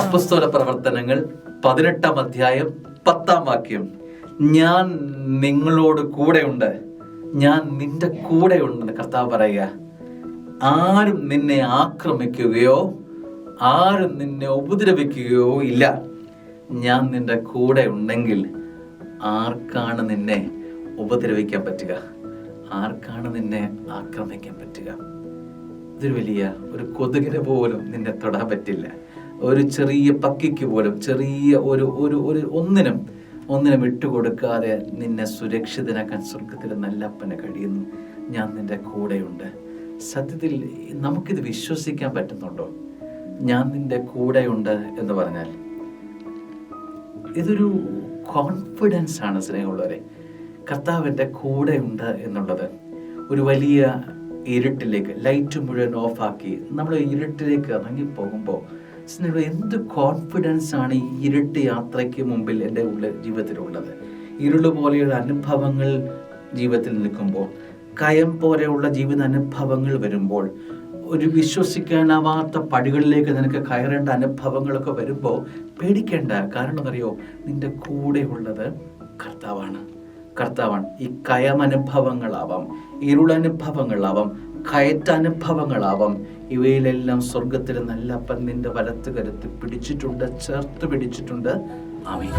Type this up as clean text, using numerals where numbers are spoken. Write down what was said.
അപ്പോസ്തല പ്രവർത്തനങ്ങൾ 18-ാം അധ്യായം 10-ാം വാക്യം. ഞാൻ നിങ്ങളോട് കൂടെയുണ്ട്, ഞാൻ നിന്റെ കൂടെ ഉണ്ടെന്ന് കർത്താവ് പറയുക. ആരും നിന്നെ ആക്രമിക്കുകയോ ആരും നിന്നെ ഉപദ്രവിക്കുകയോ ഇല്ല. ഞാൻ നിന്റെ കൂടെ ഉണ്ടെങ്കിൽ ആർക്കാണ് നിന്നെ ഉപദ്രവിക്കാൻ പറ്റുക? ആർക്കാണ് നിന്നെ ആക്രമിക്കാൻ പറ്റുക? ഇതൊരു വലിയ ഒരു കൊതുകിന് പോലും നിന്നെ തൊടാൻ പറ്റില്ല. ഒരു ചെറിയ പക്കിക്ക് പോലും, ചെറിയ ഒരു ഒന്നിനും വിട്ടുകൊടുക്കാതെ നിന്നെ സുരക്ഷിതനാക്കാൻ സ്വർഗത്തിലെ നല്ലപ്പന് കഴിയുന്നു. ഞാൻ നിന്റെ കൂടെയുണ്ട്. സത്യത്തിൽ നമുക്കിത് വിശ്വസിക്കാൻ പറ്റുന്നുണ്ടോ? ഞാൻ നിന്റെ കൂടെയുണ്ട് എന്ന് പറഞ്ഞാൽ ഇതൊരു കോൺഫിഡൻസ് ആണ് സ്നേഹമുള്ളവരെ. കർത്താവിൻ്റെ കൂടെയുണ്ട് എന്നുള്ളത് ഒരു വലിയ ഇരുട്ടിലേക്ക്, ലൈറ്റ് മുഴുവൻ ഓഫാക്കി നമ്മൾ ഇരുട്ടിലേക്ക് ഇറങ്ങിപ്പോകുമ്പോൾ എന്ത് കോൺഫിഡൻസ് ആണ് ഈ ഇരുട്ട് യാത്രയ്ക്ക് മുമ്പിൽ എൻ്റെ ജീവിതത്തിലുള്ളത്. ഇരുള് പോലെയുള്ള അനുഭവങ്ങൾ ജീവിതത്തിൽ നിൽക്കുമ്പോൾ, കയം പോലെയുള്ള ജീവിത അനുഭവങ്ങൾ വരുമ്പോൾ, ഒരു വിശ്വസിക്കാനാവാത്ത പടികളിലേക്ക് നിനക്ക് കയറേണ്ട അനുഭവങ്ങളൊക്കെ വരുമ്പോൾ പേടിക്കേണ്ട. കാരണം എന്നറിയോ? നിന്റെ കൂടെ ഉള്ളത് കർത്താവാണ്. ഈ കയമനുഭവങ്ങളാവാം, ഇരുളനുഭവങ്ങളാവാം, കയറ്റാനുഭവങ്ങളാവാം, ഇവയിലെല്ലാം സ്വർഗത്തിലെ നല്ലപ്പൻ നിന്റെ വലത്ത് കരുത്ത് പിടിച്ചിട്ടുണ്ട്, ചേർത്ത് പിടിച്ചിട്ടുണ്ട്. ആമേൻ.